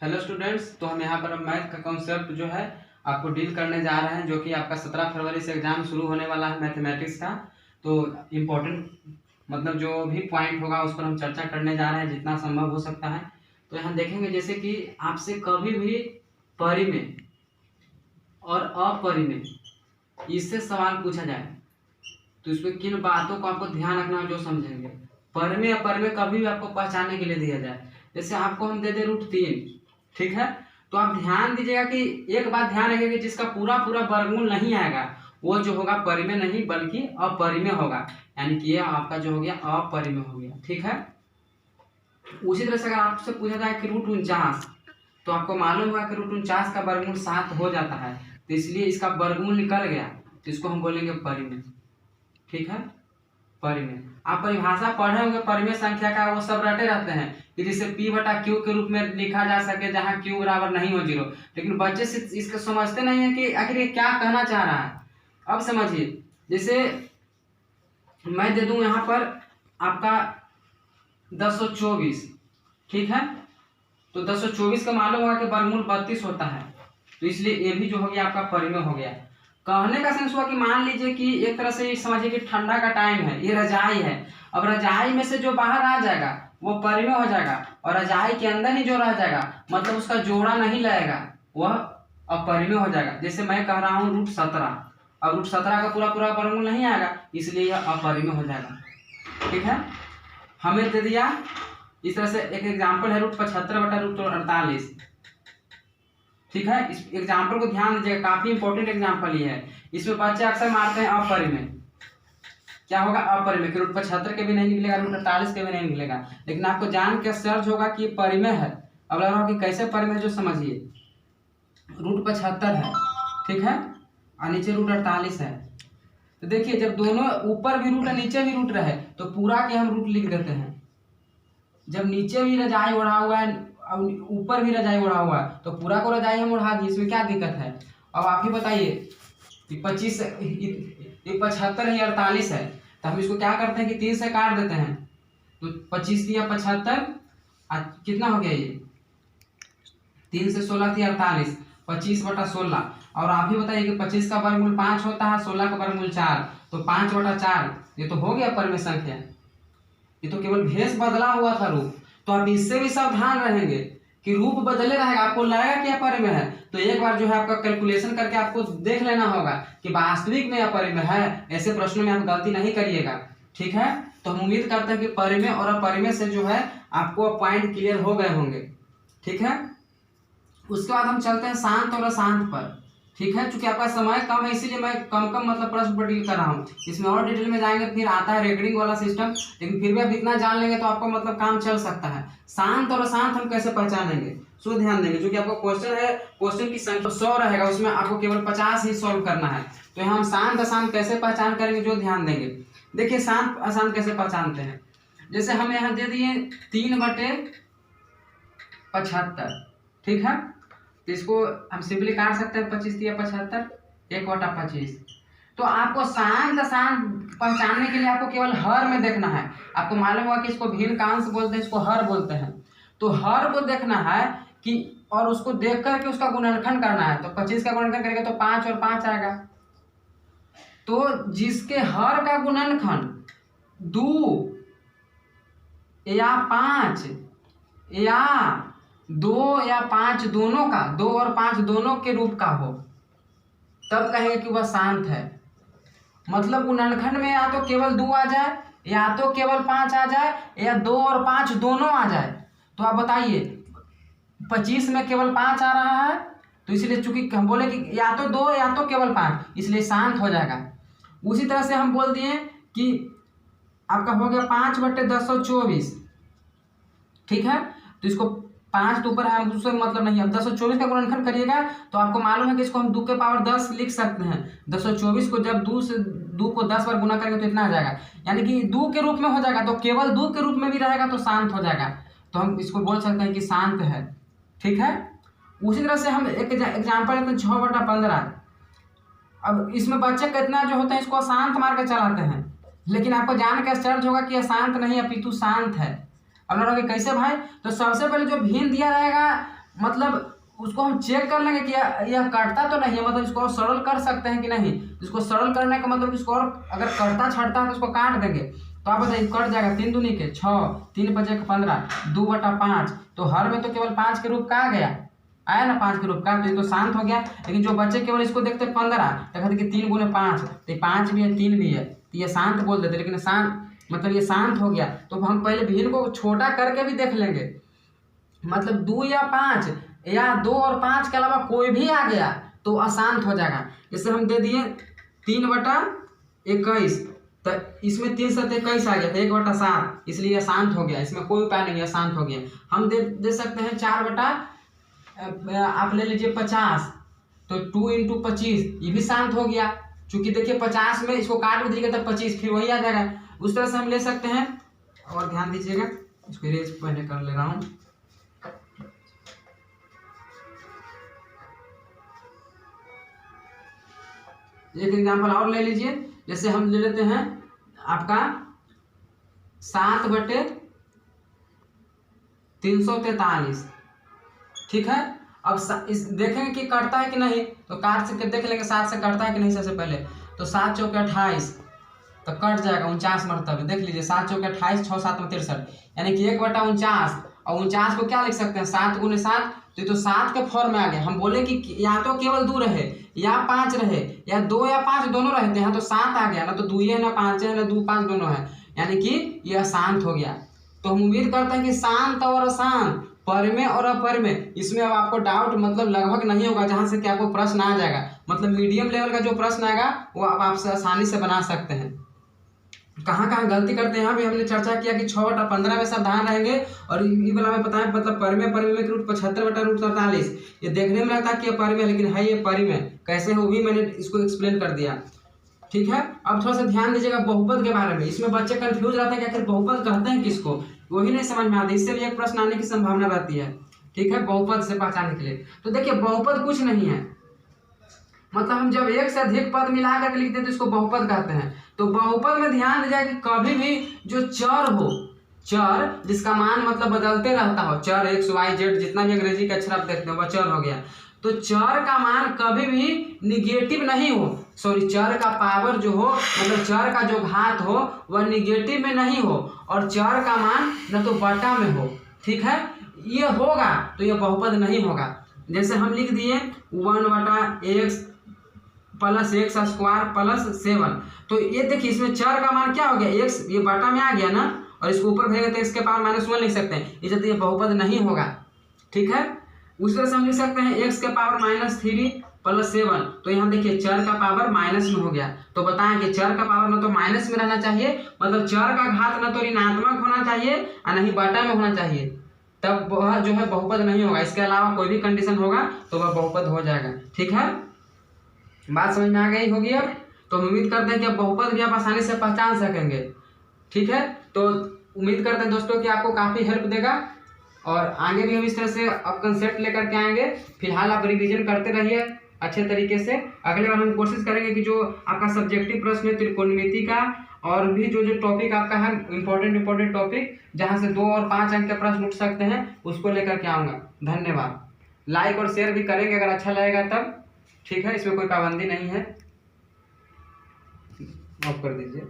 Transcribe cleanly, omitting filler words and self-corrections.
Hello students, तो हम यहाँ पर अब मैथ का कॉन्सेप्ट जो है आपको डील करने जा रहे हैं, जो कि आपका 17 फरवरी से एग्जाम शुरू होने वाला है मैथमेटिक्स का। तो इम्पोर्टेंट मतलब जो भी पॉइंट होगा उस पर हम चर्चा करने जा रहे हैं जितना संभव हो सकता है। तो यहाँ देखेंगे जैसे कि आपसे कभी भी परिमेय और अपरिमेय इससे सवाल पूछा जाए तो इसमें किन बातों को आपको ध्यान रखना है जो समझेंगे। परिमेय अपरिमेय कभी भी आपको पहचानने के लिए दिया जाए, जैसे आपको हम दे दे √3, ठीक है, तो आप ध्यान दीजिएगा कि एक बात ध्यान रखिएगा कि जिसका पूरा पूरा वर्गमूल नहीं आएगा वो जो होगा परिमेय नहीं बल्कि अपरिमेय होगा, यानी कि ये आपका जो हो गया अपरिमेय हो गया, ठीक है। उसी तरह से अगर आपसे पूछा जाए कि √49, तो आपको मालूम होगा कि √49 का वर्गमूल 7 हो जाता है, तो इसलिए इसका वर्गमूल निकल गया, तो इसको हम बोलेंगे परिमेय, ठीक है, परिमेय। आप परिभाषा पढ़े होंगे परिमेय संख्या का, वो सब रटे रहते हैं कि जिसे P/Q के रूप में लिखा जा सके जहां Q बराबर नहीं हो 0, लेकिन बच्चे से इसको समझते नहीं है कि आखिर ये क्या कहना चाह रहा है। अब समझिए, जैसे मैं दे दूं यहाँ पर आपका 1024, ठीक है, तो 1024 का मालूम होगा कि वर्गमूल 32 होता है, तो इसलिए ये भी जो हो गया आपका परिमेय हो गया। कहने का सेंस हुआ कि मान लीजिए कि एक तरह से समझिए कि ठंडा का टाइम है, ये रजाई है, अब रजाई में से जो बाहर आ जाएगा वो परिमेय हो जाएगा और रजाई के अंदर ही जो रह जाएगा मतलब उसका जोड़ा नहीं लगेगा वह अपरिमेय हो जाएगा। जैसे मैं कह रहा हूँ √17, अब √17 का पूरा पूरा वर्गमूल नहीं आएगा, इसलिए यह अपरिमेय हो जाएगा, ठीक है। हमें दे दिया इस तरह से एक एग्जाम्पल है √75/√48, ठीक है। इस एग्जाम्पल को ध्यान दीजिएगा, काफी इंपॉर्टेंट एग्जाम्पल ये है। इसमें बच्चे अक्सर मारते हैं अपरिमेय, क्या होगा अपरिमेय, कि √75 के भी नहीं निकलेगा, √48 के भी नहीं निकलेगा, लेकिन आपको जान के सर्च होगा कि परिमेय है। अब लग रहा हो कि कैसे परिमेय, जो समझिए √75 है, ठीक है, और नीचे √48 है, तो देखिए जब दोनों ऊपर भी रूट है नीचे भी रूट रहे तो पूरा के हम रूट लिख देते हैं। जब नीचे भी रजाई ओढ़ा हुआ है ऊपर भी रजाई ओढ़ा हुआ है तो पूरा को रजाई हम ओढ़ा दिए, इसमें क्या दिक्कत है। अब आप ही बताइए, 25 ये 75 है, 48 है, तो हम इसको क्या करते हैं कि 3 से काट देते हैं, तो 25 दिया 75, कितना हो गया ये 3 से 16 थी 48, 25/16। और आप ही बताइए कि 25 का वर्गमूल 5 होता है, 16 का वर्गमूल 4, तो 5/4, ये तो हो गया परिमेय संख्या। ये तो केवल भेष बदला हुआ था रूप, तो आप इससे भी सावधान रहेंगे कि रूप बदले रहेगा, आपको लगेगा कि अपरिमेय है तो एक बार जो है आपका कैलकुलेशन करके आपको देख लेना होगा कि वास्तविक में अपरिमेय है। ऐसे प्रश्नों में आप गलती नहीं करिएगा, ठीक है। तो हम उम्मीद करते हैं कि परिमेय और अपरिमेय से जो है आपको पॉइंट क्लियर हो गए होंगे, ठीक है। उसके बाद हम चलते हैं शांत और अशांत पर, ठीक है। चूंकि आपका समय कम है इसीलिए मैं कम मतलब प्रश्न पर डील कर रहा हूँ, इसमें और डिटेल में जाएंगे फिर आता है रेकॉर्डिंग वाला सिस्टम, लेकिन फिर भी आप इतना जान लेंगे तो आपको मतलब काम चल सकता है। शांत और अशांत हम कैसे पहचानेंगे, सो ध्यान देंगे, क्योंकि आपको क्वेश्चन है, क्वेश्चन की संख्या 100 रहेगा, उसमें आपको केवल 50 ही सॉल्व करना है, तो यहाँ हम शांत अशांत कैसे पहचान करेंगे जो ध्यान देंगे। देखिए शांत अशांत कैसे पहचानते हैं, जैसे हम यहाँ दे दिए 3/75, ठीक है, तो इसको हम सिंपली काट सकते हैं, 25 दिया 75, 1/25। तो आपको शांत अशांत पहचानने के लिए आपको केवल हर में देखना है। आपको मालूम होगा कि इसको भिन्नकांश बोलते हैं, इसको हर बोलते हैं, तो हर को देखना है कि और उसको देख करके उसका गुणनखंड करना है। तो 25 का गुणनखंड करेगा तो 5 और 5 आएगा, तो जिसके हर का गुणनखंड 2 या 5 या 2 या 5 दोनों का, 2 और 5 दोनों के रूप का हो तब कहेंगे कि वह शांत है। मतलब गुणनखंड में या तो केवल 2 आ जाए या तो केवल 5 आ जाए या 2 और 5 दोनों आ जाए। तो आप बताइए 25 में केवल 5 आ रहा है, तो इसलिए चूंकि हम बोले कि या तो 2 या तो केवल 5, इसलिए शांत हो जाएगा। उसी तरह से हम बोल दिए कि आपका हो गया 5/1024, ठीक है, तो इसको 5 तो ऊपर है, हम उससे मतलब नहीं। अब 1024 का गुणनखंड करिएगा तो आपको मालूम है कि इसको हम 2 के पावर 10 लिख सकते हैं। 1024 को जब 2 को 10 बार गुना करेंगे तो इतना आ जाएगा, यानी कि 2 के रूप में हो जाएगा, तो केवल 2 के रूप में भी रहेगा तो शांत हो जाएगा, तो हम इसको बोल सकते हैं कि शांत है, ठीक है। उसी तरह से हम एक एग्जाम्पल लेते हैं 6/15। अब इसमें बच्चे कितना जो होते हैं इसको अशांत मार के चलाते हैं, लेकिन आपको जान के आश्चर्य होगा कि अशांत नहीं अपितु शांत है। अब लड़ोगे कैसे भाई, तो सबसे पहले जो भिन्न दिया रहेगा मतलब उसको हम चेक कर लेंगे कि यह कटता तो नहीं है, मतलब इसको और सरल कर सकते हैं कि नहीं। इसको सरल करने का मतलब इसको और अगर कटता छटता है तो उसको काट देंगे। तो आप बताइए कट जाएगा 3 दूनी के 6, 3 5 15, 2/5। तो हर में तो केवल 5 के रूप का आ गया, आया ना 5 के रूप का, तो ये तो शांत हो गया। लेकिन जो बच्चे केवल इसको देखते 15 तो कहते कि 3 गुने 5, तो 5 भी है 3 भी है, तो ये शांत बोल देते, लेकिन शांत मतलब ये शांत हो गया। तो हम पहले भिन्न को छोटा करके भी देख लेंगे, मतलब 2 या 5 या 2 और 5 के अलावा कोई भी आ गया तो अशांत हो जाएगा। जैसे हम दे दिए 3/21, तो इसमें 3 7 21 आ गया था 1/7, इसलिए अशांत हो गया, इसमें कोई उपाय नहीं है, अशांत हो गया। हम दे सकते हैं 4 आप ले लीजिए 50, तो 2 × 25 ये भी शांत हो गया, चूंकि देखिए 50 में इसको काट भी दीजिएगा तो 25 फिर वही आ जाएगा। उस तरह से हम ले सकते हैं। और ध्यान दीजिएगा, इसको इरेज पहले कर ले रहा हूँ। एक एग्जाम्पल और ले लीजिए, जैसे हम ले लेते हैं आपका 7/343, ठीक है। अब इस देखेंगे कि कटता है कि नहीं, तो काट से देख लेंगे 7 से कटता है कि नहीं। सबसे पहले तो 7 चौके 28, तो कट जाएगा 49 मरतबे, देख लीजिए 7 चौके 28, 6 7 63, यानी कि 1/49। और 49 को क्या लिख सकते हैं 7 × 7, तो ये तो 7 के फॉर्म में आ गया। हम बोले कि या तो केवल 2 रहे या 5 रहे, या 2 या 5 दोनों रहते हैं, तो 7 आ गया ना, तो 2 है ना 5 है ना 2 5 दोनों है, यानी कि यह अशांत हो गया। तो हम उम्मीद करते हैं कि शांत और अशांत, परिमेय और अपरिमेय, इसमें अब आपको डाउट मतलब लगभग नहीं होगा, जहां से कि आपको प्रश्न आ जाएगा। मतलब मीडियम लेवल का जो प्रश्न आएगा वो आप आसानी से बना सकते हैं। कहाँ कहाँ गलती करते हैं यहाँ भी हमने चर्चा किया कि 6/15 में सावधान रहेंगे। और ये वाला में बताएं मतलब परिमेय में रूट 75/√47, ये देखने में लगता है कि ये परिमेय, लेकिन है ये परिमेय कैसे हो भी मैंने इसको एक्सप्लेन कर दिया, ठीक है। अब थोड़ा सा ध्यान दीजिएगा बहुपद के बारे में, इसमें बच्चे कंफ्यूज रहते हैं कि आखिर बहुपद कहते हैं किसको, वही नहीं समझ में आती, इससे भी एक प्रश्न आने की संभावना रहती है, ठीक है, बहुपद से पहचानने के लिए। तो देखिए बहुपद कुछ नहीं है, मतलब हम जब एक से अधिक पद मिला कर लिखते हैं तो इसको बहुपद कहते हैं। तो बहुपद में ध्यान दीजिए कि कभी भी जो चर हो, चर जिसका मान मतलब बदलते रहता हो, चर x y z जितना भी अंग्रेजी का अक्षर आप देखते हैं वह चर हो गया। तो चर का मान कभी भी निगेटिव नहीं हो, सॉरी चर का पावर जो हो मतलब चर का जो घात हो वह निगेटिव में नहीं हो, और चर का मान न तो बटा में हो, ठीक है। ये होगा तो ये बहुपद नहीं होगा। जैसे हम लिख दिए 1/x + x² + 7, तो ये देखिए इसमें चर का मान क्या हो गया x, ये बटा में आ गया ना, और इसको ऊपर भेजेंगे तो x के पावर -1 लिख सकते हैं, इसलिए ये बहुपद नहीं होगा, ठीक है। उस तरह से हम लिख सकते हैं x के पावर -3 + 7, तो यहाँ देखिए चर का पावर माइनस में हो गया। तो बताएं कि चर का पावर न तो माइनस में रहना चाहिए, मतलब चर का घात न तो ऋणात्मक होना चाहिए और न ही बटा में होना चाहिए, तब वह जो है बहुपद नहीं होगा। इसके अलावा कोई भी कंडीशन होगा तो वह बहुपद हो जाएगा, ठीक है। बात समझ में आ गई होगी अब। तो उम्मीद करते हैं कि अब बहुपद भी आप आसानी से पहचान सकेंगे, ठीक है। तो उम्मीद करते हैं दोस्तों कि आपको काफ़ी हेल्प देगा, और आगे भी हम इस तरह से अब कंसेप्ट लेकर के आएंगे। फिलहाल आप रिवीजन करते रहिए अच्छे तरीके से। अगले बार हम कोशिश करेंगे कि जो आपका सब्जेक्टिव प्रश्न है त्रिकोणमिति का, और भी जो जो टॉपिक आपका है इंपॉर्टेंट टॉपिक जहाँ से 2 और 5 अंक के प्रश्न उठ सकते हैं, उसको लेकर के आऊँगा। धन्यवाद। लाइक और शेयर भी करेंगे अगर अच्छा लगेगा तब, ठीक है, इसमें कोई पाबंदी नहीं है। ऑफ कर दीजिए।